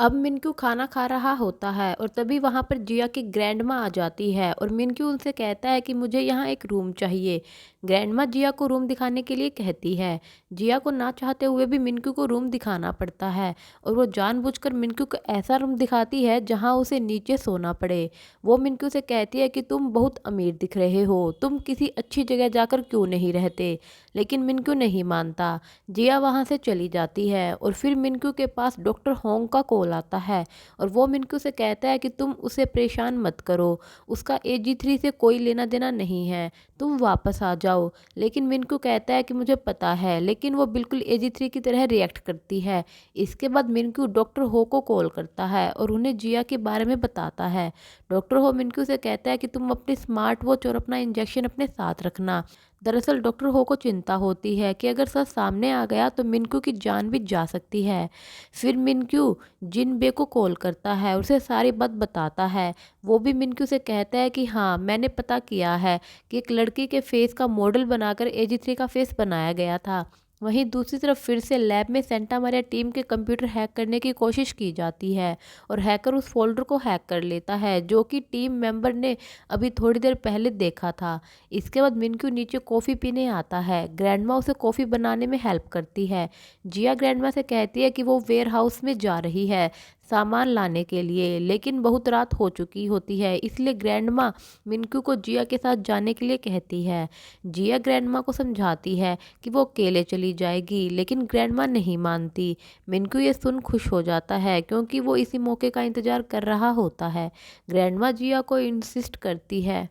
अब मिनक्यू खाना खा रहा होता है और तभी वहाँ पर जिया की ग्रैंडमा आ जाती है और मिनक्यू उनसे कहता है कि मुझे यहाँ एक रूम चाहिए। ग्रैंडमा जिया को रूम दिखाने के लिए कहती है। जिया को ना चाहते हुए भी मिनक्यू को रूम दिखाना पड़ता है और वो जानबूझकर मिनक्यू को ऐसा रूम दिखाती है जहाँ उसे नीचे सोना पड़े। वो मिनक्यू से कहती है कि तुम बहुत अमीर दिख रहे हो, तुम किसी अच्छी जगह जाकर क्यों नहीं रहते। लेकिन मिनक्यू नहीं मानता। जिया वहाँ से चली जाती है और फिर मिनक्यू के पास डॉक्टर होंग का कॉल आता है और वो मिनक्यू से कहता है कि तुम उसे परेशान मत करो, उसका AG3 से कोई लेना देना नहीं है, तुम वापस आ जाओ। लेकिन मिनक्यू कहता है कि मुझे पता है, लेकिन वो बिल्कुल AG3 की तरह रिएक्ट करती है। इसके बाद मिनक्यू डॉक्टर हो को कॉल करता है और उन्हें जिया के बारे में बताता है। डॉक्टर हो मिनक्यू से कहता है कि तुम अपनी स्मार्ट वॉच और अपना इंजेक्शन अपने साथ रखना। दरअसल डॉक्टर हो को चिंता होती है कि अगर सच सामने आ गया तो मिनक्यू की जान भी जा सकती है। फिर मिनक्यू जिनबे को कॉल करता है, उसे सारी बात बताता है। वो भी मिनक्यू से कहता है कि हाँ, मैंने पता किया है कि एक लड़की के फेस का मॉडल बनाकर AG3 का फेस बनाया गया था। वहीं दूसरी तरफ फिर से लैब में सेंटा मारिया टीम के कंप्यूटर हैक करने की कोशिश की जाती है और हैकर उस फोल्डर को हैक कर लेता है जो कि टीम मेंबर ने अभी थोड़ी देर पहले देखा था। इसके बाद मिनक्यू नीचे कॉफ़ी पीने आता है। ग्रैंडमा उसे कॉफ़ी बनाने में हेल्प करती है। जिया ग्रैंडमा से कहती है कि वो वेयर हाउस में जा रही है सामान लाने के लिए, लेकिन बहुत रात हो चुकी होती है, इसलिए ग्रैंडमा मिनक्यू को जिया के साथ जाने के लिए कहती है। जिया ग्रैंडमा को समझाती है कि वो अकेले चली जाएगी, लेकिन ग्रैंडमा नहीं मानती। मिनक्यू ये सुन खुश हो जाता है क्योंकि वो इसी मौके का इंतजार कर रहा होता है। ग्रैंडमा जिया को इंसिस्ट करती है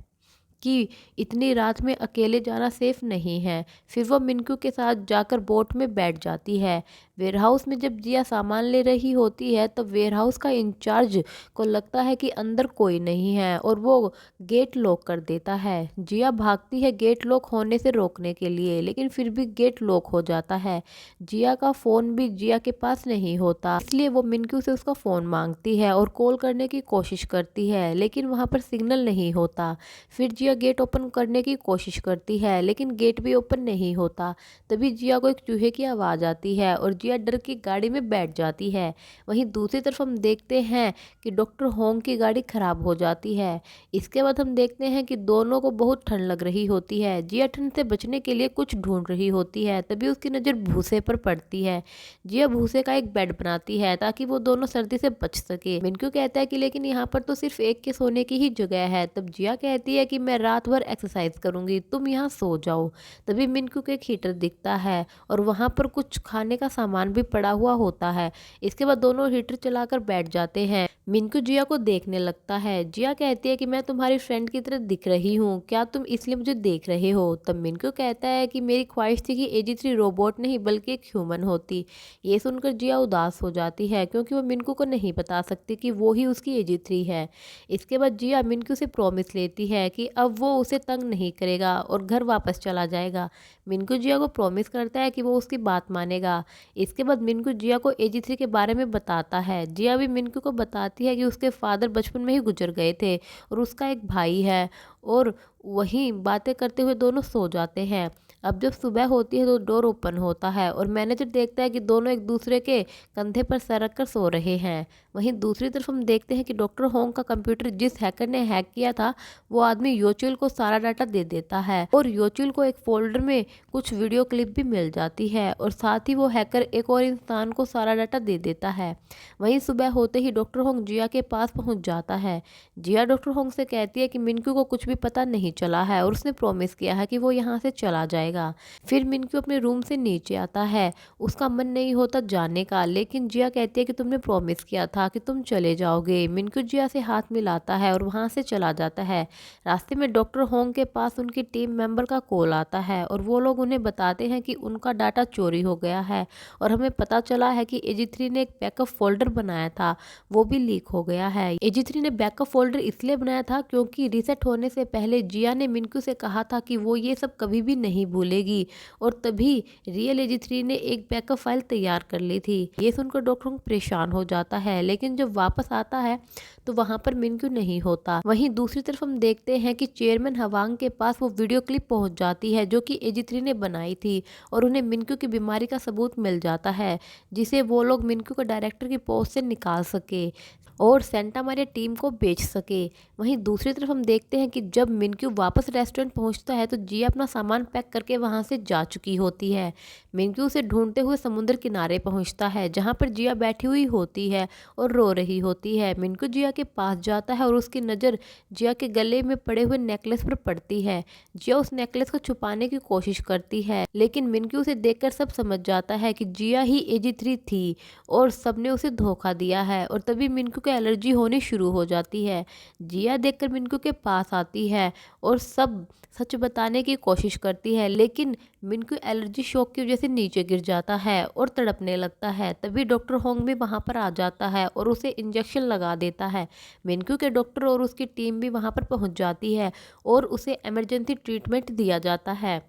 कि इतनी रात में अकेले जाना सेफ नहीं है। फिर वो मिनक्यू के साथ जाकर बोट में बैठ जाती है। वेयरहाउस में जब जिया सामान ले रही होती है तब वेयरहाउस का इंचार्ज को लगता है कि अंदर कोई नहीं है और वो गेट लॉक कर देता है। जिया भागती है गेट लॉक होने से रोकने के लिए, लेकिन फिर भी गेट लॉक हो जाता है। जिया का फ़ोन भी जिया के पास नहीं होता, इसलिए वो मिनक्यू से उसका फ़ोन मांगती है और कॉल करने की कोशिश करती है, लेकिन वहाँ पर सिग्नल नहीं होता। फिर जिया गेट ओपन करने की कोशिश करती है, लेकिन गेट भी ओपन नहीं होता। तभी जिया को एक चूहे की आवाज़ आती है और जिया डर की गाड़ी में बैठ जाती है। वहीं दूसरी तरफ हम देखते हैं कि डॉक्टर होंग की गाड़ी खराब हो जाती है। इसके बाद हम देखते हैं कि दोनों को बहुत ठंड लग रही होती है। जिया ठंड से बचने के लिए कुछ ढूंढ रही होती है, तभी उसकी नज़र भूसे पर पड़ती है। जिया भूसे का एक बेड बनाती है ताकि वो दोनों सर्दी से बच सके। मिनक्यू कहता है कि लेकिन यहाँ पर तो सिर्फ एक के सोने की ही जगह है। तब जिया कहती है कि मैं रात भर एक्सरसाइज करूंगी, तुम यहाँ सो जाओ। तभी मिनक्यू को एक हीटर दिखता है और वहाँ पर कुछ खाने का सामान भी पड़ा हुआ होता है। इसके बाद दोनों हीटर चलाकर बैठ जाते हैं। मिनक्यू जिया को देखने लगता है। जिया कहती है कि मैं तुम्हारी फ्रेंड की तरह दिख रही हूँ, क्या तुम इसलिए मुझे देख रहे हो। तब मिनक्यू कहता है कि मेरी ख्वाहिश थी कि AG3 रोबोट नहीं बल्कि एक ह्यूमन होती। ये सुनकर जिया उदास हो जाती है क्योंकि वो मिनक्यू को नहीं बता सकती कि वो ही उसकी AG3 है। इसके बाद जिया मिनक्यू से प्रॉमिस लेती है कि अब वो उसे तंग नहीं करेगा और घर वापस चला जाएगा। मिनक्यू जिया को प्रॉमिस करता है कि वो उसकी बात मानेगा। इसके बाद मिनक्यू जिया को AG3 के बारे में बताता है। जिया भी मिनक्यू को बताती है कि उसके फादर बचपन में ही गुजर गए थे और उसका एक भाई है, और वहीं बातें करते हुए दोनों सो जाते हैं। अब जब सुबह होती है तो डोर ओपन होता है और मैनेजर देखता है कि दोनों एक दूसरे के कंधे पर सर रख कर सो रहे हैं। वहीं दूसरी तरफ हम देखते हैं कि डॉक्टर होंग का कंप्यूटर जिस हैकर ने हैक किया था, वो आदमी योचुल को सारा डाटा दे देता है और योचुल को एक फोल्डर में कुछ वीडियो क्लिप भी मिल जाती है और साथ ही वो हैकर एक और इंसान को सारा डाटा दे देता है। वहीं सुबह होते ही डॉक्टर होंग जिया के पास पहुंच जाता है। जिया डॉक्टर होंग से कहती है कि मिनक्यू को कुछ भी पता नहीं चला है और उसने प्रॉमिस किया है कि वो यहाँ से चला जाएगा। फिर मिनक्यू अपने रूम से नीचे आता है। उसका मन नहीं होता जाने का, लेकिन जिया कहती है कि तुमने प्रॉमिस किया था कि तुम चले जाओगे। मिनक्यू जिया से हाथ मिलाता है और वहाँ से चला जाता है। रास्ते में डॉक्टर होंग के पास उनकी टीम मेंबर का कॉल आता है और वो लोग उन्हें बताते हैं कि उनका डाटा चोरी हो गया है और हमें पता चला है कि AG3 ने एक बैकअप फोल्डर बनाया था, वो भी लीक हो गया है। AG3 ने बैकअप फोल्डर इसलिए बनाया था क्योंकि रीसेट होने से से पहले जिया ने मिनक्यू से कहा था कि वो ये सब कभी भी नहीं भूलेगी और तभी रियल AG3 ने एक बैकअप फाइल तैयार कर ली थी। ये सुनकर डॉक्टर होंग परेशान हो जाता है, लेकिन जब वापस आता है तो वहाँ पर मिनक्यू नहीं होता। वहीं दूसरी तरफ हम देखते हैं कि चेयरमैन हवांग के पास वो वीडियो क्लिप पहुँच जाती है जो कि AG3 ने बनाई थी और उन्हें मिनक्यू की बीमारी का सबूत मिल जाता है, जिसे वो लोग मिनक्यू को डायरेक्टर की पोस्ट से निकाल सके और सेंटा मारिया टीम को बेच सके। वहीं दूसरी तरफ हम देखते हैं कि जब मिनक्यू वापस रेस्टोरेंट पहुंचता है तो जिया अपना सामान पैक करके वहां से जा चुकी होती है। मिनक्यू उसे ढूंढते हुए समुद्र किनारे पहुंचता है जहां पर जिया बैठी हुई होती है और रो रही होती है। मिनक्यू जिया के पास जाता है और उसकी नज़र जिया के गले में पड़े हुए नेकलेस पर पड़ती है। जिया उस नेकलेस को छुपाने की कोशिश करती है, लेकिन मिनक्यू उसे देखकर सब समझ जाता है कि जिया ही AG3 थी और सबने उसे धोखा दिया है और तभी मिनक्यू को एलर्जी होनी शुरू हो जाती है। जिया देखकर मिनक्यू के पास आती है और सब सच बताने की कोशिश करती है, लेकिन मिनक्यू एलर्जी शॉक की वजह से नीचे गिर जाता है और तड़पने लगता है। तभी डॉक्टर होंग भी वहां पर आ जाता है और उसे इंजेक्शन लगा देता है। मिनक्यू के डॉक्टर और उसकी टीम भी वहां पर पहुंच जाती है और उसे इमरजेंसी ट्रीटमेंट दिया जाता है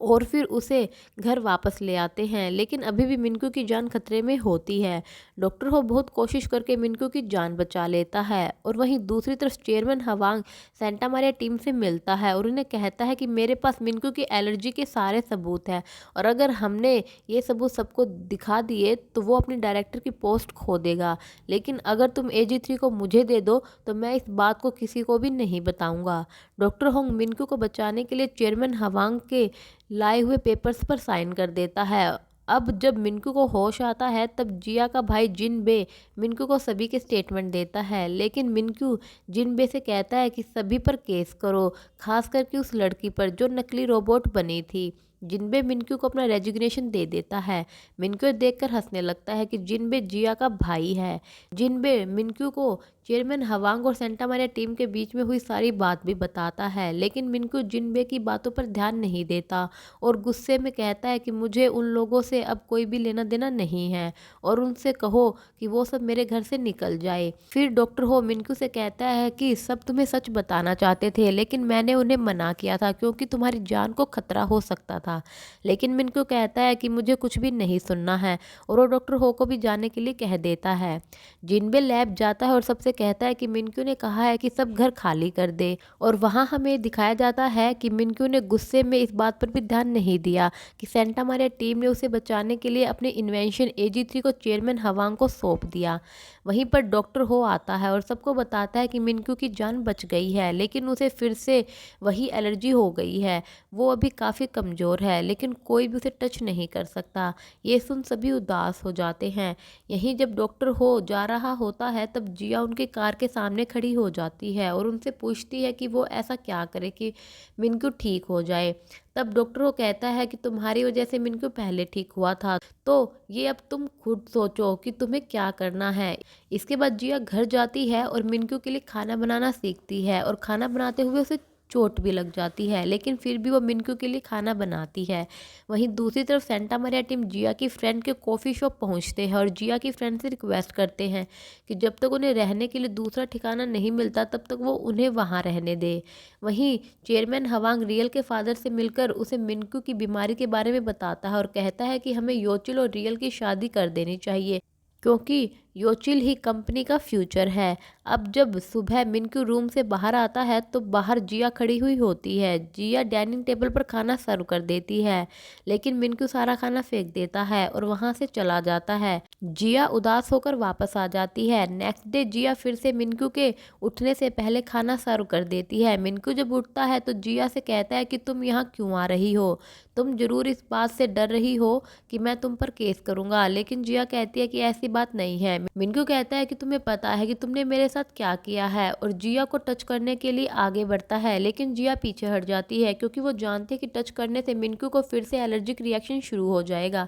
और फिर उसे घर वापस ले आते हैं, लेकिन अभी भी मिनक्यू की जान खतरे में होती है। डॉक्टर हो बहुत कोशिश करके मिनक्यू की जान बचा लेता है और वहीं दूसरी तरफ चेयरमैन हवांग सेंटा मारिया टीम से मिलता है और उन्हें कहता है कि मेरे पास मिनक्यू की एलर्जी के सारे सबूत हैं और अगर हमने ये सबूत सबको दिखा दिए तो वो अपनी डायरेक्टर की पोस्ट खो देगा, लेकिन अगर तुम AG3 को मुझे दे दो तो मैं इस बात को किसी को भी नहीं बताऊंगा। डॉक्टर होंग मिनक्यू को बचाने के लिए चेयरमैन हवांग के लाए हुए पेपर्स पर साइन कर देता है। अब जब मिनक्यू को होश आता है तब जिया का भाई जिनबे मिनक्यू को सभी के स्टेटमेंट देता है, लेकिन मिनक्यू जिनबे से कहता है कि सभी पर केस करो, खास करके उस लड़की पर जो नकली रोबोट बनी थी। जिनबे मिनक्यू को अपना रेजिग्नेशन दे देता है। मिनक्यू देखकर हंसने लगता है कि जिनबे जिया का भाई है। जिनबे मिनक्यू को चेयरमैन हवांग और सेंटा मारिया टीम के बीच में हुई सारी बात भी बताता है, लेकिन मिनक्यू जिनबे की बातों पर ध्यान नहीं देता और गुस्से में कहता है कि मुझे उन लोगों से अब कोई भी लेना देना नहीं है और उनसे कहो कि वो सब मेरे घर से निकल जाए। फिर डॉक्टर हो मिनक्यू से कहता है कि सब तुम्हें सच बताना चाहते थे, लेकिन मैंने उन्हें मना किया था क्योंकि तुम्हारी जान को खतरा हो सकता था। लेकिन मिनक्यू कहता है कि मुझे कुछ भी नहीं सुनना है और वो डॉक्टर हो को भी जाने के लिए कह देता है। जिनबे लैब जाता है और सबसे कहता है कि मिनक्यू ने कहा है कि सब घर खाली कर दे और वहाँ हमें दिखाया जाता है कि मिनक्यू ने गुस्से में इस बात पर भी ध्यान नहीं दिया कि सेंटा मारिया टीम ने उसे बचाने के लिए अपने इन्वेंशन AG3 को चेयरमैन हवांग को सौंप दिया। वहीं पर डॉक्टर हो आता है और सबको बताता है कि मिनक्यू की जान बच गई है, लेकिन उसे फिर से वही एलर्जी हो गई है। वो अभी काफ़ी कमज़ोर है, लेकिन कोई भी उसे टच नहीं कर सकता। ये सुन सभी उदास हो जाते हैं। यहीं जब डॉक्टर हो जा रहा होता है तब जिया उनके कार के सामने खड़ी हो जाती है और उनसे पूछती है कि वो ऐसा क्या करे कि मिनक्यू ठीक हो जाए। तब डॉक्टर वो कहता है कि तुम्हारी वजह से मिनक्यू पहले ठीक हुआ था, तो ये अब तुम खुद सोचो कि तुम्हें क्या करना है। इसके बाद जिया घर जाती है और मिनक्यू के लिए खाना बनाना सीखती है और खाना बनाते हुए उसे चोट भी लग जाती है, लेकिन फिर भी वो मिनक्यू के लिए खाना बनाती है। वहीं दूसरी तरफ सेंटा मारिया टीम जिया की फ्रेंड के कॉफ़ी शॉप पहुंचते हैं और जिया की फ्रेंड से रिक्वेस्ट करते हैं कि जब तक उन्हें रहने के लिए दूसरा ठिकाना नहीं मिलता तब तक वो उन्हें वहां रहने दे। वहीं चेयरमैन हवांग रियल के फादर से मिलकर उसे मिनक्यू की बीमारी के बारे में बताता है और कहता है कि हमें योचिल और रियल की शादी कर देनी चाहिए क्योंकि योचिल ही कंपनी का फ्यूचर है। अब जब सुबह मिनक्यू रूम से बाहर आता है तो बाहर जिया खड़ी हुई होती है। जिया डाइनिंग टेबल पर खाना सर्व कर देती है, लेकिन मिनक्यू सारा खाना फेंक देता है और वहां से चला जाता है। जिया उदास होकर वापस आ जाती है। नेक्स्ट डे जिया फिर से मिनक्यू के उठने से पहले खाना सर्व कर देती है। मिनक्यू जब उठता है तो जिया से कहता है कि तुम यहाँ क्यों आ रही हो, तुम जरूर इस बात से डर रही हो कि मैं तुम पर केस करूंगा। लेकिन जिया कहती है कि ऐसी बात नहीं है। मिनक्यू कहता है कि तुम्हें पता है कि तुमने मेरे साथ क्या किया है और जिया को टच करने के लिए आगे बढ़ता है, लेकिन जिया पीछे हट जाती है क्योंकि वो जानते हैं कि टच करने से मिनक्यू को फिर से एलर्जिक रिएक्शन शुरू हो जाएगा।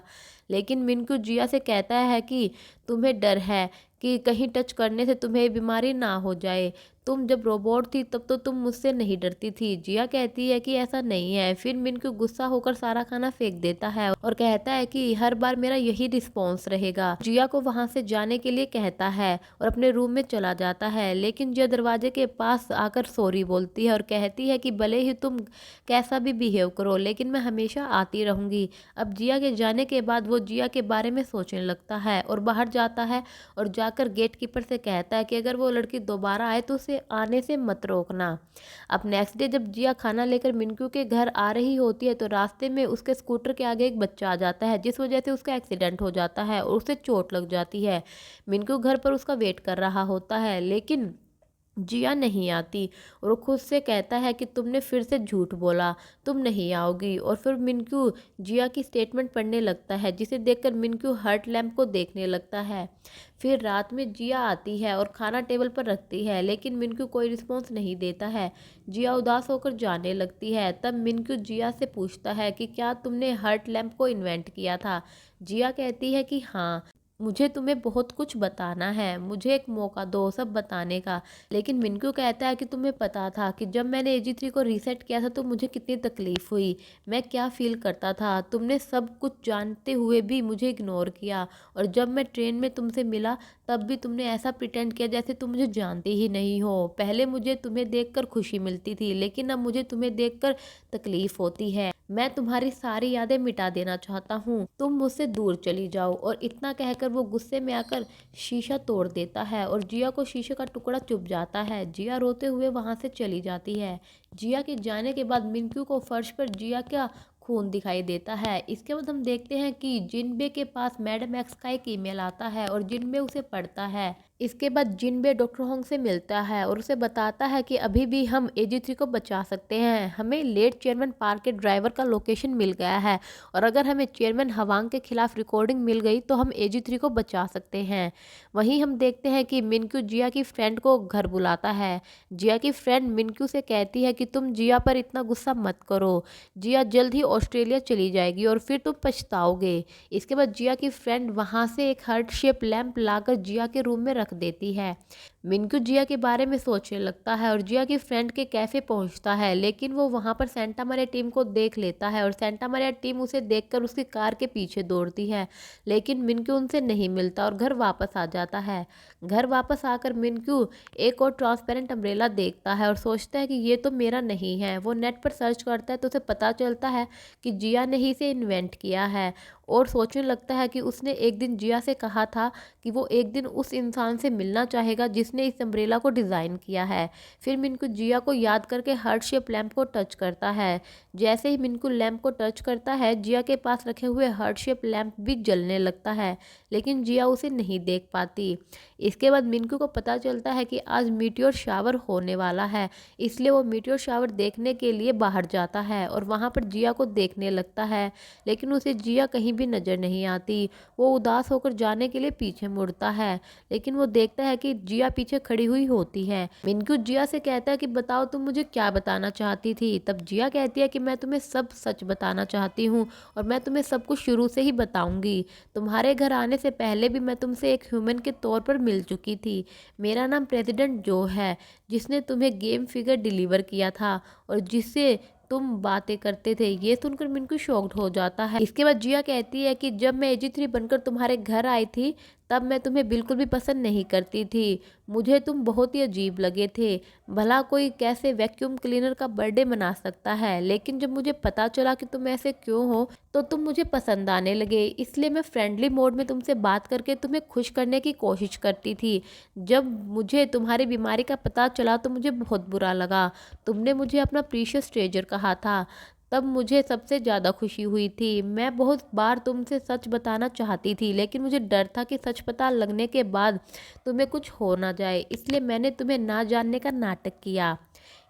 लेकिन मिनक्यू जिया से कहता है कि तुम्हें डर है कि कहीं टच करने से तुम्हें बीमारी ना हो जाए, तुम जब रोबोट थी तब तो तुम मुझसे नहीं डरती थी। जिया कहती है कि ऐसा नहीं है। फिर मिनक्यू गुस्सा होकर सारा खाना फेंक देता है और कहता है कि हर बार मेरा यही रिस्पॉन्स रहेगा। जिया को वहां से जाने के लिए कहता है और अपने रूम में चला जाता है, लेकिन जिया दरवाजे के पास आकर सॉरी बोलती है और कहती है कि भले ही तुम कैसा भी बिहेव करो, लेकिन मैं हमेशा आती रहूंगी। अब जिया के जाने के बाद वो जिया के बारे में सोचने लगता है और बाहर जाता है और जाकर गेट कीपर से कहता है कि अगर वो लड़की दोबारा आए तो उसे आने से मत रोकना। अब नेक्स्ट डे जब जिया खाना लेकर मिनक्यू के घर आ रही होती है तो रास्ते में उसके स्कूटर के आगे एक बच्चा आ जाता है, जिस वजह से उसका एक्सीडेंट हो जाता है और उसे चोट लग जाती है। मिनक्यू घर पर उसका वेट कर रहा होता है, लेकिन जिया नहीं आती और वो खुद से कहता है कि तुमने फिर से झूठ बोला, तुम नहीं आओगी। और फिर मिनक्यू जिया की स्टेटमेंट पढ़ने लगता है, जिसे देखकर मिनक्यू हर्ट लैम्प को देखने लगता है। फिर रात में जिया आती है और खाना टेबल पर रखती है, लेकिन मिनक्यू कोई रिस्पॉन्स नहीं देता है। जिया उदास होकर जाने लगती है। तब मिनक्यू जिया से पूछता है कि क्या तुमने हर्ट लैम्प को इन्वेंट किया था। जिया कहती है कि हाँ, मुझे तुम्हें बहुत कुछ बताना है, मुझे एक मौका दो सब बताने का। लेकिन मिनक्यू कहता है कि तुम्हें पता था कि जब मैंने AG3 को रीसेट किया था तो मुझे कितनी तकलीफ हुई, मैं क्या फील करता था। तुमने सब कुछ जानते हुए भी मुझे इग्नोर किया और जब मैं ट्रेन में तुमसे मिला तब भी तुमने ऐसा प्रिटेंड किया जैसे तुम मुझे जानते ही नहीं हो। पहले मुझे तुम्हें देखकर खुशी मिलती थी, लेकिन अब मुझे तुम्हें देखकर तकलीफ होती है। मैं तुम्हारी सारी यादें मिटा देना चाहता हूँ, तुम मुझसे दूर चली जाओ। और इतना कहकर वो गुस्से में आकर शीशा तोड़ देता है और जिया को शीशे का टुकड़ा चुभ जाता है। जिया रोते हुए वहां से चली जाती है। जिया के जाने के बाद मिनक्यू को फर्श पर जिया का खून दिखाई देता है। इसके बाद हम देखते हैं कि जिनबे के पास मैडम एक्स का एक ईमेल आता है और जिनबे उसे पढ़ता है। इसके बाद जिनबे डॉक्टर होंग से मिलता है और उसे बताता है कि अभी भी हम AG3 को बचा सकते हैं। हमें लेट चेयरमैन पार्क के ड्राइवर का लोकेशन मिल गया है और अगर हमें चेयरमैन हवांग के खिलाफ रिकॉर्डिंग मिल गई तो हम AG3 को बचा सकते हैं। वहीं हम देखते हैं कि मिनक्यू जिया की फ्रेंड को घर बुलाता है। जिया की फ्रेंड मिनक्यू से कहती है कि तुम जिया पर इतना गुस्सा मत करो, जिया जल्द ही ऑस्ट्रेलिया चली जाएगी और फिर तुम पछताओगे। इसके बाद जिया की फ्रेंड वहां से एक हार्ट शेप लैंप लाकर जिया के रूम में रख देती है। मिनक्यू जिया के बारे में सोचने लगता है और जिया की फ्रेंड के कैफे पहुंचता है, लेकिन वो वहां पर सेंटा मारिया टीम को देख लेता है और सेंटा मारिया टीम उसे देखकर उसकी कार के पीछे दौड़ती है, लेकिन मिनक्यू उनसे नहीं मिलता और घर वापस आ जाता है। घर वापस आकर मिनक्यू एक और ट्रांसपेरेंट अम्ब्रेला देखता है और सोचता है कि ये तो मेरा नहीं है। वो नेट पर सर्च करता है तो उसे पता चलता है कि जिया ने ही इसे इन्वेंट किया है और सोचने लगता है कि उसने एक दिन जिया से कहा था कि वो एक दिन उस इंसान से मिलना चाहेगा जिसने इस अम्ब्रेला को डिज़ाइन किया है। फिर मिनक्यू जिया को याद करके हार्ट शेप लैंप को टच करता है। जैसे ही मिनक्यू लैंप को टच करता है, जिया के पास रखे हुए हार्ट शेप लैंप भी जलने लगता है, लेकिन जिया उसे नहीं देख पाती। इसके बाद मिनक्यू को पता चलता है कि आज मीटियोर शावर होने वाला है, इसलिए वो मीटियोर शावर देखने के लिए बाहर जाता है और वहाँ पर जिया को देखने लगता है, लेकिन उसे जिया कहीं भी नज़र नहीं आती। वो उदास होकर जाने के लिए पीछे मुड़ता है, लेकिन वो देखता है कि जिया पीछे खड़ी हुई होती है। मिनक्यू जिया से कहता है कि बताओ तुम मुझे क्या बताना चाहती थी। तब जिया कहती है कि मैं तुम्हें सब सच बताना चाहती हूँ और मैं तुम्हें सब कुछ शुरू से ही बताऊंगी। तुम्हारे घर आने से पहले भी मैं तुमसे एक ह्यूमन के तौर पर मिल चुकी थी। मेरा नाम प्रेसिडेंट जो है, जिसने तुम्हें गेम फिगर डिलीवर किया था और जिससे तुम बातें करते थे। ये सुनकर मिनक्यू शॉक्ड हो जाता है। इसके बाद जिया कहती है कि जब मैं AG3 बनकर तुम्हारे घर आई थी तब मैं तुम्हें बिल्कुल भी पसंद नहीं करती थी, मुझे तुम बहुत ही अजीब लगे थे। भला कोई कैसे वैक्यूम क्लीनर का बर्थडे मना सकता है, लेकिन जब मुझे पता चला कि तुम ऐसे क्यों हो तो तुम मुझे पसंद आने लगे, इसलिए मैं फ्रेंडली मोड में तुमसे बात करके तुम्हें खुश करने की कोशिश करती थी। जब मुझे तुम्हारी बीमारी का पता चला तो मुझे बहुत बुरा लगा। तुमने मुझे अपना प्रीशियस ट्रेजर कहा था, तब मुझे सबसे ज़्यादा खुशी हुई थी। मैं बहुत बार तुमसे सच बताना चाहती थी, लेकिन मुझे डर था कि सच पता लगने के बाद तुम्हें कुछ हो ना जाए, इसलिए मैंने तुम्हें ना जानने का नाटक किया।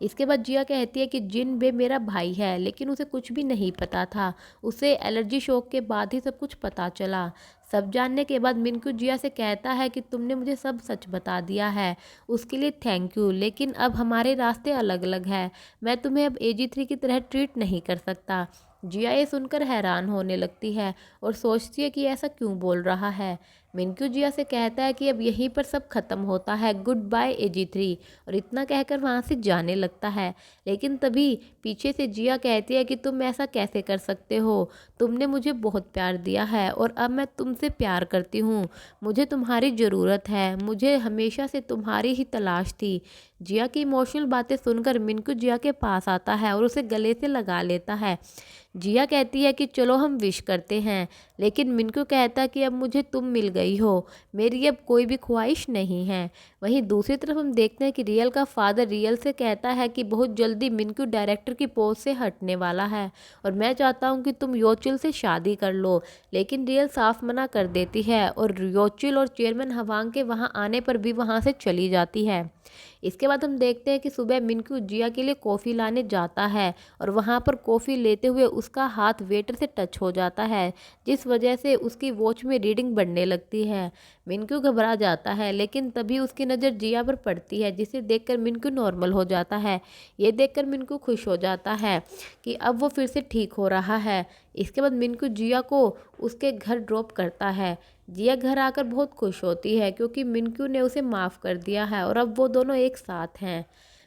इसके बाद जिया कहती है कि जिनबे मेरा भाई है, लेकिन उसे कुछ भी नहीं पता था। उसे एलर्जी शॉक के बाद ही सब कुछ पता चला। सब जानने के बाद मिनक्यू जिया से कहता है कि तुमने मुझे सब सच बता दिया है, उसके लिए थैंक यू, लेकिन अब हमारे रास्ते अलग अलग हैं। मैं तुम्हें अब AG3 की तरह ट्रीट नहीं कर सकता। जिया ये सुनकर हैरान होने लगती है और सोचती है कि ऐसा क्यों बोल रहा है। मिनक्यू जिया से कहता है कि अब यहीं पर सब खत्म होता है, गुड बाय AG3। और इतना कहकर वहाँ से जाने लगता है। लेकिन तभी पीछे से जिया कहती है कि तुम ऐसा कैसे कर सकते हो, तुमने मुझे बहुत प्यार दिया है और अब मैं तुमसे प्यार करती हूँ, मुझे तुम्हारी ज़रूरत है, मुझे हमेशा से तुम्हारी ही तलाश थी। जिया की इमोशनल बातें सुनकर मिनक्यू जिया के पास आता है और उसे गले से लगा लेता है। जिया कहती है कि चलो हम विश करते हैं, लेकिन मिनक्यू कहता है कि अब मुझे तुम मिल गई हो, मेरी अब कोई भी ख्वाहिश नहीं है। वहीं दूसरी तरफ हम देखते हैं कि रियल का फादर रियल से कहता है कि बहुत जल्दी मिनक्यू डायरेक्टर की पोस्ट से हटने वाला है और मैं चाहता हूँ कि तुम योचिल से शादी कर लो। लेकिन रियल साफ मना कर देती है और योचिल और चेयरमैन हवांग के वहाँ आने पर भी वहाँ से चली जाती है। इसके बाद हम देखते हैं कि सुबह मिनक्यू जिया के लिए कॉफ़ी लाने जाता है और वहाँ पर कॉफ़ी लेते हुए उसका हाथ वेटर से टच हो जाता है, जिस वजह से उसकी वॉच में रीडिंग बढ़ने लगती है। मिनक्यू घबरा जाता है, लेकिन तभी उसकी नज़र जिया पर पड़ती है, जिसे देखकर मिनक्यू नॉर्मल हो जाता है। ये देखकर मिनक्यू खुश हो जाता है कि अब वो फिर से ठीक हो रहा है। इसके बाद मिनक्यू जिया को उसके घर ड्रॉप करता है। जिया घर आकर बहुत खुश होती है क्योंकि मिनक्यू ने उसे माफ़ कर दिया है और अब वो दोनों एक साथ हैं।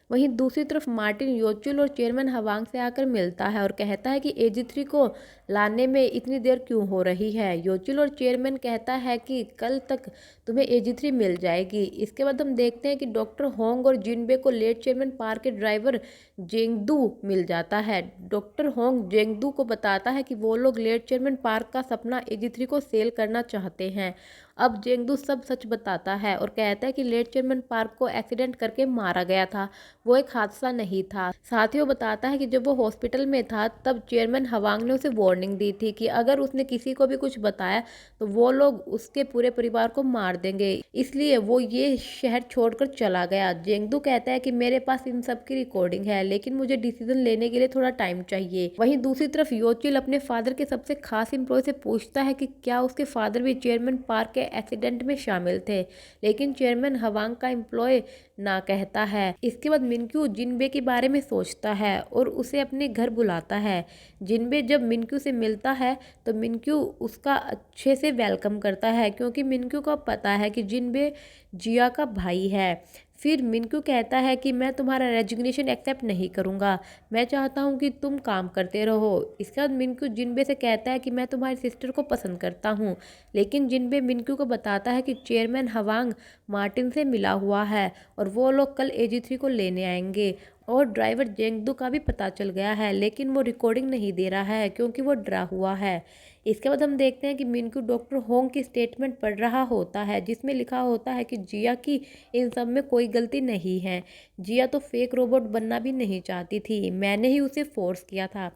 वहीं दूसरी तरफ मार्टिन योचुल और चेयरमैन हवांग से आकर मिलता है और कहता है कि AG3 को लाने में इतनी देर क्यों हो रही है। योचुल और चेयरमैन कहता है कि कल तक तुम्हें AG3 मिल जाएगी। इसके बाद हम देखते हैं कि डॉक्टर होंग और जिनबे को लेट चेयरमैन पार्क के ड्राइवर जेंगदू मिल जाता है। डॉक्टर होंग जेंगदू को बताता है कि वो लोग लेट चेयरमैन पार्क का सपना AG3 को सेल करना चाहते हैं। अब जेंगदू सब सच बताता है और कहता है कि लेट चेयरमैन पार्क को एक्सीडेंट करके मारा गया था, वो एक हादसा नहीं था। साथ ही वो बताता है कि जब वो हॉस्पिटल में था तब चेयरमैन हवांग ने उसे वार्निंग दी थी कि अगर उसने किसी को भी कुछ बताया तो वो लोग उसके पूरे परिवार को मार देंगे, इसलिए वो ये शहर छोड़कर चला गया। जेंगदू कहता है कि मेरे पास इन सब की रिकॉर्डिंग है, लेकिन मुझे डिसीजन लेने के लिए थोड़ा टाइम चाहिए। वहीं दूसरी तरफ योचिल अपने फादर के सबसे खास एम्प्लॉय से पूछता है कि क्या उसके फादर भी चेयरमैन पार्क के एक्सीडेंट में शामिल थे, लेकिन चेयरमैन हवांग का एम्प्लॉय ना कहता है। इसके बाद मिनक्यू जिनबे के बारे में सोचता है और उसे अपने घर बुलाता है। जिनबे जब मिनक्यू से मिलता है तो मिनक्यू उसका अच्छे से वेलकम करता है क्योंकि मिनक्यू को पता है कि जिनबे जिया का भाई है। फिर मिनक्यू कहता है कि मैं तुम्हारा रेजिग्नेशन एक्सेप्ट नहीं करूँगा, मैं चाहता हूँ कि तुम काम करते रहो। इसके बाद मिनक्यू जिनबे से कहता है कि मैं तुम्हारी सिस्टर को पसंद करता हूँ, लेकिन जिनबे मिनक्यू को बताता है कि चेयरमैन हवांग मार्टिन से मिला हुआ है और वो लोग कल AG3 को लेने आएंगे। और ड्राइवर जेंगदू का भी पता चल गया है, लेकिन वो रिकॉर्डिंग नहीं दे रहा है क्योंकि वो डरा हुआ है। इसके बाद हम देखते हैं कि मिनक्यू डॉक्टर होंग की स्टेटमेंट पढ़ रहा होता है, जिसमें लिखा होता है कि जिया की इन सब में कोई गलती नहीं है। जिया तो फेक रोबोट बनना भी नहीं चाहती थी, मैंने ही उसे फोर्स किया था।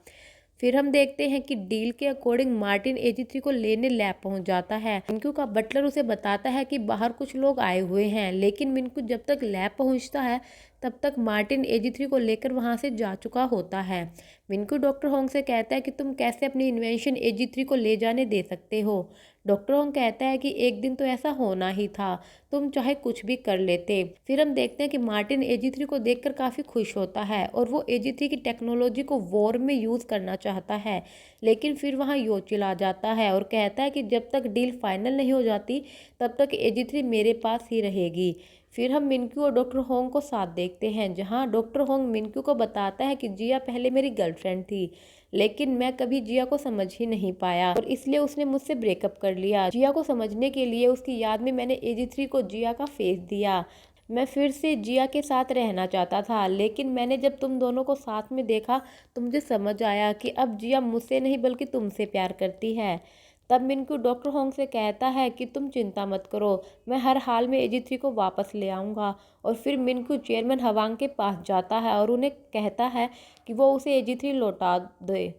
फिर हम देखते हैं कि डील के अकॉर्डिंग मार्टिन AG3 को लेने लैब पहुंच जाता है। मिनक्यू का बटलर उसे बताता है कि बाहर कुछ लोग आए हुए हैं, लेकिन मिनक्यू जब तक लैब पहुंचता है तब तक मार्टिन AG3 को लेकर वहां से जा चुका होता है। मिनक्यू डॉक्टर होंग से कहता है कि तुम कैसे अपनी इन्वेंशन AG3 को ले जाने दे सकते हो। डॉक्टर होंग कहता है कि एक दिन तो ऐसा होना ही था, तुम चाहे कुछ भी कर लेते। फिर हम देखते हैं कि मार्टिन AG3 को देखकर काफ़ी खुश होता है और वो AG3 की टेक्नोलॉजी को वॉर में यूज़ करना चाहता है, लेकिन फिर वहाँ योचिल आ जाता है और कहता है कि जब तक डील फाइनल नहीं हो जाती तब तक AG3 मेरे पास ही रहेगी। फिर हम मिनक्यू और डॉक्टर होंग को साथ देखते हैं, जहाँ डॉक्टर होंग मिनक्यू को बताता है कि जिया पहले मेरी गर्लफ्रेंड थी, लेकिन मैं कभी जिया को समझ ही नहीं पाया और इसलिए उसने मुझसे ब्रेकअप कर लिया। जिया को समझने के लिए उसकी याद में मैंने AG3 को जिया का फेस दिया। मैं फिर से जिया के साथ रहना चाहता था, लेकिन मैंने जब तुम दोनों को साथ में देखा तो मुझे समझ आया कि अब जिया मुझसे नहीं बल्कि तुमसे प्यार करती है। तब मिनक्यू डॉक्टर होंग से कहता है कि तुम चिंता मत करो, मैं हर हाल में AG3 को वापस ले आऊँगा। और फिर मिनक्यू चेयरमैन हवांग के पास जाता है और उन्हें कहता है कि वो उसे AG3 लौटा दे,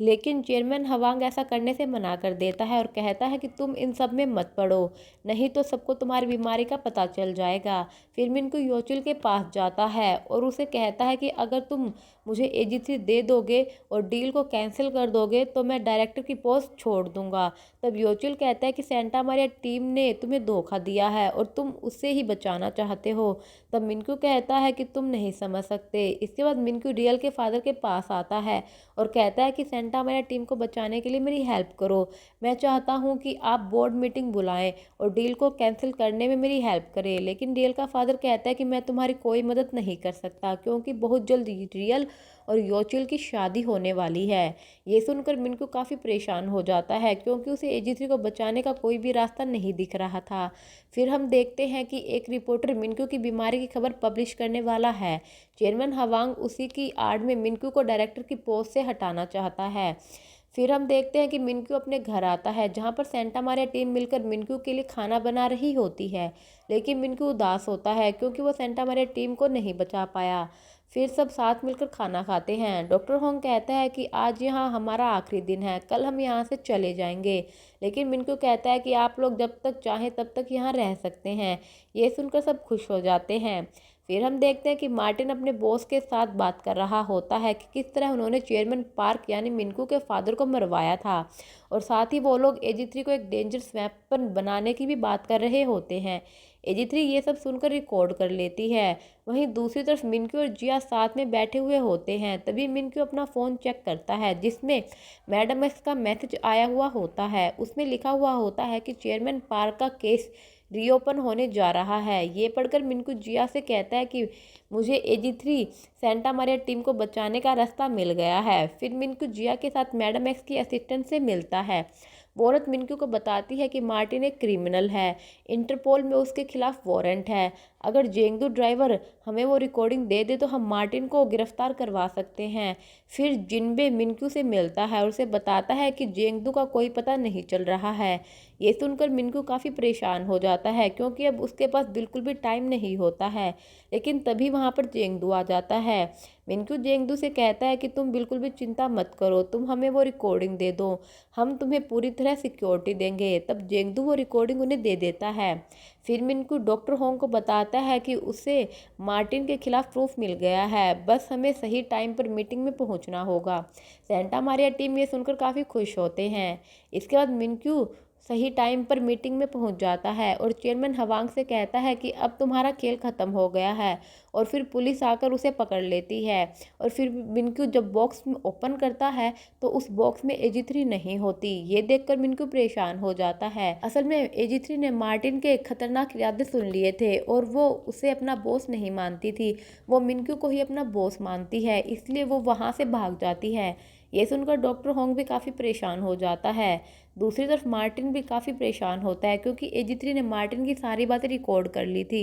लेकिन चेयरमैन हवांग ऐसा करने से मना कर देता है और कहता है कि तुम इन सब में मत पड़ो, नहीं तो सबको तुम्हारी बीमारी का पता चल जाएगा। फिर मिनक्यू योचिल के पास जाता है और उसे कहता है कि अगर तुम मुझे AG3 दे दोगे और डील को कैंसिल कर दोगे तो मैं डायरेक्टर की पोस्ट छोड़ दूंगा। तब योचिल कहता है कि सेंटा मारिया टीम ने तुम्हें धोखा दिया है और तुम उससे ही बचाना चाहते हो। तब मिनक्यू कहता है कि तुम नहीं समझ सकते। इसके बाद मिनक्यू रियल के फादर के पास आता है और कहता है कि सेंटा मारिया टीम को बचाने के लिए मेरी हेल्प करो। मैं चाहता हूँ कि आप बोर्ड मीटिंग बुलाएं और डील को कैंसिल करने में मेरी हेल्प करें। लेकिन रियल का फादर कहता है कि मैं तुम्हारी कोई मदद नहीं कर सकता क्योंकि बहुत जल्द रियल और योचिल की शादी होने वाली है। ये सुनकर मिनकू काफ़ी परेशान हो जाता है क्योंकि उसे एजी3 को बचाने का कोई भी रास्ता नहीं दिख रहा था। फिर हम देखते हैं कि एक रिपोर्टर मिनकू की बीमारी की खबर पब्लिश करने वाला है। चेयरमैन हवांग उसी की आड़ में मिनकू को डायरेक्टर की पोस्ट से हटाना चाहता है। फिर हम देखते हैं कि मिनक्यू अपने घर आता है जहां पर सेंटा मारिया टीम मिलकर मिनक्यू के लिए खाना बना रही होती है। लेकिन मिनक्यू उदास होता है क्योंकि वो सेंटा मारिया टीम को नहीं बचा पाया। फिर सब साथ मिलकर खाना खाते हैं। डॉक्टर होंग कहता है कि आज यहाँ हमारा आखिरी दिन है, कल हम यहाँ से चले जाएंगे। लेकिन मिनक्यू कहता है कि आप लोग जब तक चाहें तब तक यहाँ रह सकते हैं। ये सुनकर सब खुश हो जाते हैं। फिर हम देखते हैं कि मार्टिन अपने बॉस के साथ बात कर रहा होता है कि किस तरह उन्होंने चेयरमैन पार्क यानी मिनकू के फादर को मरवाया था, और साथ ही वो लोग एजी3 को एक डेंजरस वेपन बनाने की भी बात कर रहे होते हैं। एजी3 ये सब सुनकर रिकॉर्ड कर लेती है। वहीं दूसरी तरफ मिनक्यू और जिया साथ में बैठे हुए होते हैं। तभी मिनक्यू अपना फ़ोन चेक करता है जिसमें मैडम एक्स का मैसेज आया हुआ होता है। उसमें लिखा हुआ होता है कि चेयरमैन पार्क का केस रीओपन होने जा रहा है। ये पढ़कर मिनकू जिया से कहता है कि मुझे एजी3 सेंटा मारिया टीम को बचाने का रास्ता मिल गया है। फिर मिनकू जिया के साथ मैडम एक्स की असिस्टेंट से मिलता है। वो औरत मिनकू को बताती है कि मार्टिन एक क्रिमिनल है, इंटरपोल में उसके खिलाफ वारंट है। अगर जेंगदू ड्राइवर हमें वो रिकॉर्डिंग दे दे तो हम मार्टिन को गिरफ्तार करवा सकते हैं। फिर जिनबे मिनक्यू से मिलता है और उसे बताता है कि जेंगदू का कोई पता नहीं चल रहा है। ये सुनकर मिनक्यू काफ़ी परेशान हो जाता है क्योंकि अब उसके पास बिल्कुल भी टाइम नहीं होता है। लेकिन तभी वहाँ पर जेंगदू आ जाता है। मिनक्यू जेंगदू से कहता है कि तुम बिल्कुल भी चिंता मत करो, तुम हमें वो रिकॉर्डिंग दे दो, हम तुम्हें पूरी तरह सिक्योरिटी देंगे। तब जेंगदू वो रिकॉर्डिंग उन्हें दे देता है। फिर मिनक्यू डॉक्टर होंग को बताता है कि उसे मार्टिन के खिलाफ प्रूफ मिल गया है, बस हमें सही टाइम पर मीटिंग में पहुंचना होगा। सेंटा मारिया टीम ये सुनकर काफ़ी खुश होते हैं। इसके बाद मिनक्यू सही टाइम पर मीटिंग में पहुंच जाता है और चेयरमैन हवांग से कहता है कि अब तुम्हारा खेल ख़त्म हो गया है। और फिर पुलिस आकर उसे पकड़ लेती है। और फिर मिनक्यू जब बॉक्स में ओपन करता है तो उस बॉक्स में एजी3 नहीं होती। ये देखकर मिनक्यू परेशान हो जाता है। असल में एजी3 ने मार्टिन के खतरनाक इरादे सुन लिए थे और वो उसे अपना बॉस नहीं मानती थी, वो मिनक्यू को ही अपना बॉस मानती है, इसलिए वो वहाँ से भाग जाती है। ये सुनकर डॉक्टर होंग भी काफ़ी परेशान हो जाता है। दूसरी तरफ मार्टिन भी काफ़ी परेशान होता है क्योंकि एजी3 ने मार्टिन की सारी बातें रिकॉर्ड कर ली थी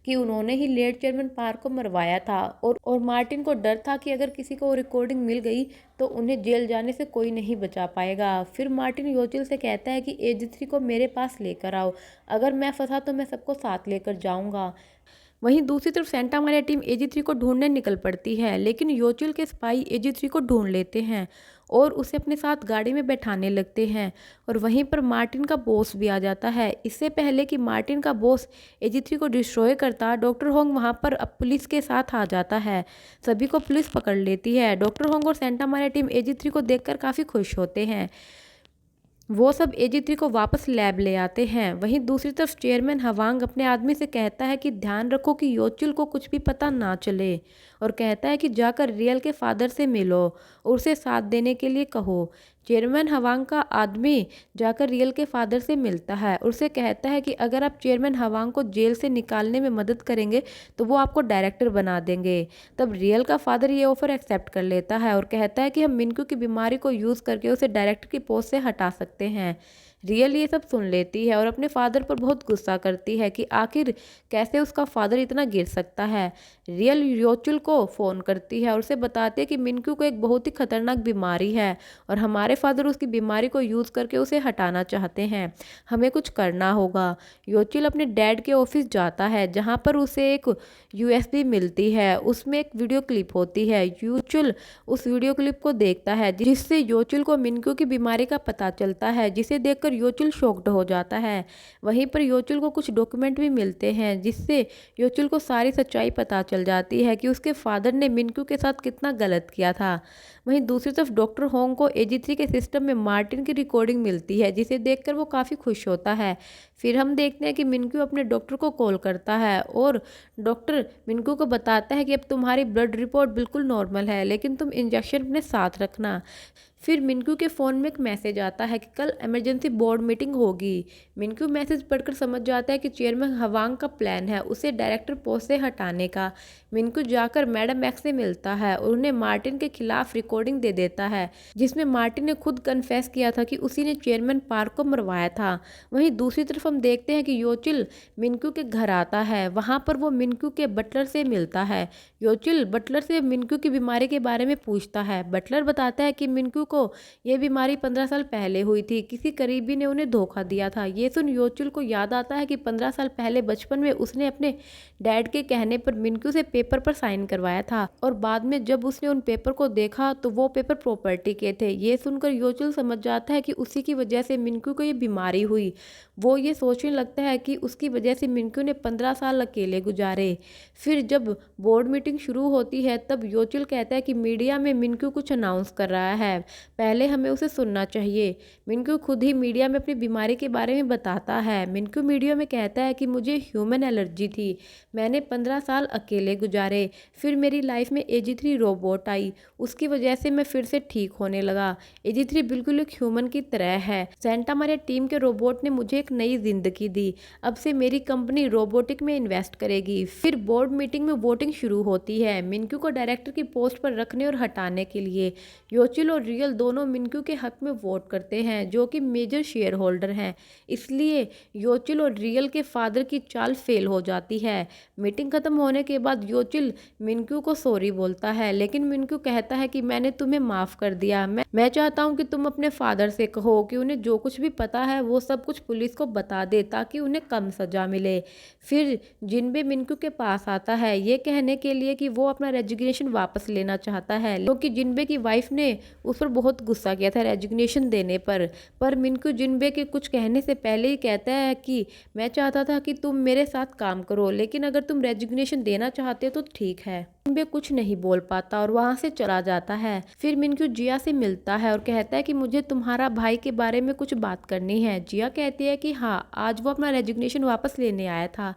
कि उन्होंने ही लेट चेयरमैन पार्क को मरवाया था। और मार्टिन को डर था कि अगर किसी को रिकॉर्डिंग मिल गई तो उन्हें जेल जाने से कोई नहीं बचा पाएगा। फिर मार्टिन योचिल से कहता है कि एजी3 को मेरे पास लेकर आओ, अगर मैं फंसा तो मैं सबको साथ लेकर जाऊँगा। वहीं दूसरी तरफ सेंटा मारिया टीम एजी3 को ढूंढने निकल पड़ती है, लेकिन योचिल के सिपाही एजी3 को ढूंढ लेते हैं और उसे अपने साथ गाड़ी में बैठाने लगते हैं। और वहीं पर मार्टिन का बॉस भी आ जाता है। इससे पहले कि मार्टिन का बॉस एजी3 को डिस्ट्रॉय करता, डॉक्टर होंग वहां पर अब पुलिस के साथ आ जाता है। सभी को पुलिस पकड़ लेती है। डॉक्टर होंग और सेंटा मारिया टीम एजी3 को देखकर काफ़ी खुश होते हैं। वो सब एजी3 को वापस लैब ले आते हैं। वहीं दूसरी तरफ चेयरमैन हवांग अपने आदमी से कहता है कि ध्यान रखो कि योचिल को कुछ भी पता ना चले, और कहता है कि जाकर रियल के फादर से मिलो और उसे साथ देने के लिए कहो। चेयरमैन हवांग का आदमी जाकर रियल के फादर से मिलता है और उसे कहता है कि अगर आप चेयरमैन हवांग को जेल से निकालने में मदद करेंगे तो वो आपको डायरेक्टर बना देंगे। तब रियल का फादर ये ऑफर एक्सेप्ट कर लेता है और कहता है कि हम मिनक्यू की बीमारी को यूज़ करके उसे डायरेक्टर की पोस्ट से हटा सकते हैं। रियल ये सब सुन लेती है और अपने फादर पर बहुत गुस्सा करती है कि आखिर कैसे उसका फादर इतना गिर सकता है। रियल योचुल को फ़ोन करती है और उसे बताती है कि मिनक्यू को एक बहुत ही खतरनाक बीमारी है और हमारे फादर उसकी बीमारी को यूज़ करके उसे हटाना चाहते हैं, हमें कुछ करना होगा। योचुल अपने डैड के ऑफिस जाता है जहाँ पर उसे एक यूएसबी मिलती है, उसमें एक वीडियो क्लिप होती है। योचुल उस वीडियो क्लिप को देखता है जिससे योचुल को मिनक्यू की बीमारी का पता चलता है, जिसे देखकर योचुल शॉक्ड हो जाता है। वहीं पर योचुल को कुछ डॉक्यूमेंट भी मिलते हैं जिससे योचुल को सारी सच्चाई पता चल जाती है कि उसके फादर ने मिनक्यू के साथ कितना गलत किया था। वहीं दूसरी तरफ डॉक्टर होंग को AG3 के सिस्टम में मार्टिन की रिकॉर्डिंग मिलती है, जिसे देखकर वो काफ़ी खुश होता है। फिर हम देखते हैं कि मिनक्यू अपने डॉक्टर को कॉल करता है और डॉक्टर मिनक्यू को बताता है कि अब तुम्हारी ब्लड रिपोर्ट बिल्कुल नॉर्मल है, लेकिन तुम इंजेक्शन अपने साथ रखना। फिर मिनक्यू के फ़ोन में एक मैसेज आता है कि कल इमरजेंसी बोर्ड मीटिंग होगी। मिनक्यू मैसेज पढ़कर समझ जाता है कि चेयरमैन हवांग का प्लान है उसे डायरेक्टर पोस्ट से हटाने का। मिनक्यू जाकर मैडम एक्स से मिलता है और उन्हें मार्टिन के खिलाफ रिकॉर्डिंग दे देता है, जिसमें मार्टिन ने खुद कन्फेस किया था कि उसी ने चेयरमैन पार्क को मरवाया था। वहीं दूसरी तरफ हम देखते हैं कि योचिल मिनक्यू के घर आता है। वहाँ पर वो मिनक्यू के बटलर से मिलता है। योचिल बटलर से मिनक्यू की बीमारी के बारे में पूछता है। बटलर बताता है कि मिनक्यू को ये बीमारी 15 साल पहले हुई थी, किसी करीबी ने उन्हें धोखा दिया था। ये सुन योचिल को याद आता है कि 15 साल पहले बचपन में उसने अपने डैड के कहने पर मिनक्यू से पेपर पर साइन करवाया था और बाद में जब उसने उन पेपर को देखा तो वो पेपर प्रॉपर्टी के थे। ये सुनकर योचिल समझ जाता है कि उसी की वजह से मिनक्यू को ये बीमारी हुई। वो ये सोचने लगता है कि उसकी वजह से मिनक्यू ने 15 साल अकेले गुजारे। फिर जब बोर्ड मीटिंग शुरू होती है तब योचिल कहता है कि मीडिया में मिनक्यू कुछ अनाउंस कर रहा है, पहले हमें उसे सुनना चाहिए। मिनक्यू खुद ही मीडिया में अपनी बीमारी के बारे में बताता है। मिनक्यू मीडिया में कहता है कि मुझे ह्यूमन एलर्जी थी, मैंने 15 साल अकेले गुजारे, फिर मेरी लाइफ में AG3 रोबोट आई, उसकी वजह से मैं फिर से ठीक होने लगा। AG3 बिल्कुल एक ह्यूमन की तरह है। सेंटा मारिया टीम के रोबोट ने मुझे एक नई जिंदगी दी। अब से मेरी कंपनी रोबोटिक में इन्वेस्ट करेगी। फिर बोर्ड मीटिंग में वोटिंग शुरू होती है मिनक्यू को डायरेक्टर की पोस्ट पर रखने और हटाने के लिए। योचिल और रियल दोनों मिनक्यू के हक में वोट करते हैं, जो कि मेजर शेयर होल्डर हैं। इसलिए योचिल और रियल के फादर की चाल फेल हो जाती है। मीटिंग खत्म होने के बाद योचिल मिनक्यू को सॉरी बोलता है, लेकिन मिनक्यू कहता है कि मैंने तुम्हें माफ़ कर दिया। मैं चाहता हूँ कि तुम अपने फादर से कहो कि उन्हें जो कुछ भी पता है वो सब कुछ पुलिस को बता दे ताकि उन्हें कम सज़ा मिले। फिर जिनबे मिनक्यू के पास आता है ये कहने के लिए कि वो अपना रेजिग्नेशन वापस लेना चाहता है, क्योंकि जिनबे की वाइफ ने उस पर बहुत गुस्सा किया था रेजिग्नेशन देने पर मिनक्यू जिनबे के कुछ कहने से पहले ही कहता है कि मैं चाहता था कि तुम मेरे साथ काम करो, लेकिन अगर तुम रेजिग्नेशन देना चाहते हो तो ठीक है। जिनबे कुछ नहीं बोल पाता और वहाँ से चला जाता है। फिर मिनक्यू जिया से मिलता है और कहता है कि मुझे तुम्हारा भाई के बारे में कुछ बात करनी है। जिया कहती है कि हाँ, आज वो अपना रेजिग्नेशन वापस लेने आया था।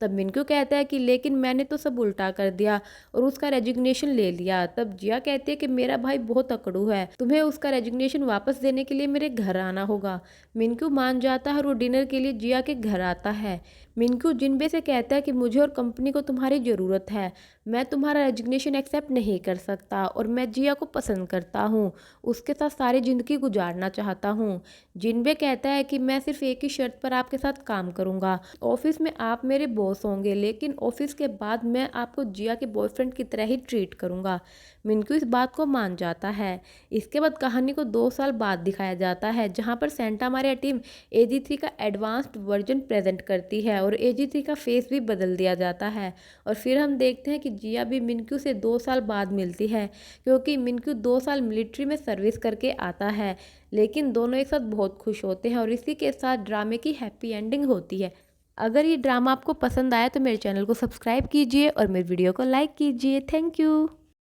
तब मिनक्यू कहता है कि लेकिन मैंने तो सब उल्टा कर दिया और उसका रेजिग्नेशन ले लिया। तब जिया कहती है कि मेरा भाई बहुत अकड़ू है, तुम्हें उसका रेजिग्नेशन वापस देने के लिए मेरे घर आना होगा। मिनक्यू मान जाता है और वो डिनर के लिए जिया के घर आता है। मिनक्यू जिनबे से कहता है कि मुझे और कंपनी को तुम्हारी ज़रूरत है, मैं तुम्हारा रेजिग्नेशन एक्सेप्ट नहीं कर सकता और मैं जिया को पसंद करता हूँ, उसके साथ सारी ज़िंदगी गुजारना चाहता हूँ। जिनबे कहता है कि मैं सिर्फ एक ही शर्त पर आपके साथ काम करूँगा, ऑफिस में आप मेरे बॉस होंगे, लेकिन ऑफिस के बाद मैं आपको जिया के बॉयफ्रेंड की तरह ही ट्रीट करूँगा। मिनक्यू इस बात को मान जाता है। इसके बाद कहानी को 2 साल बाद दिखाया जाता है, जहाँ पर सेंटा मारिया टीम AG3 का एडवांस्ड वर्जन प्रेजेंट करती है और AG3 का फेस भी बदल दिया जाता है। और फिर हम देखते हैं कि जिया भी मिनक्यू से 2 साल बाद मिलती है, क्योंकि मिनक्यू 2 साल मिलिट्री में सर्विस करके आता है। लेकिन दोनों एक साथ बहुत खुश होते हैं और इसी के साथ ड्रामे की हैप्पी एंडिंग होती है। अगर ये ड्रामा आपको पसंद आया तो मेरे चैनल को सब्सक्राइब कीजिए और मेरे वीडियो को लाइक कीजिए। Thank you.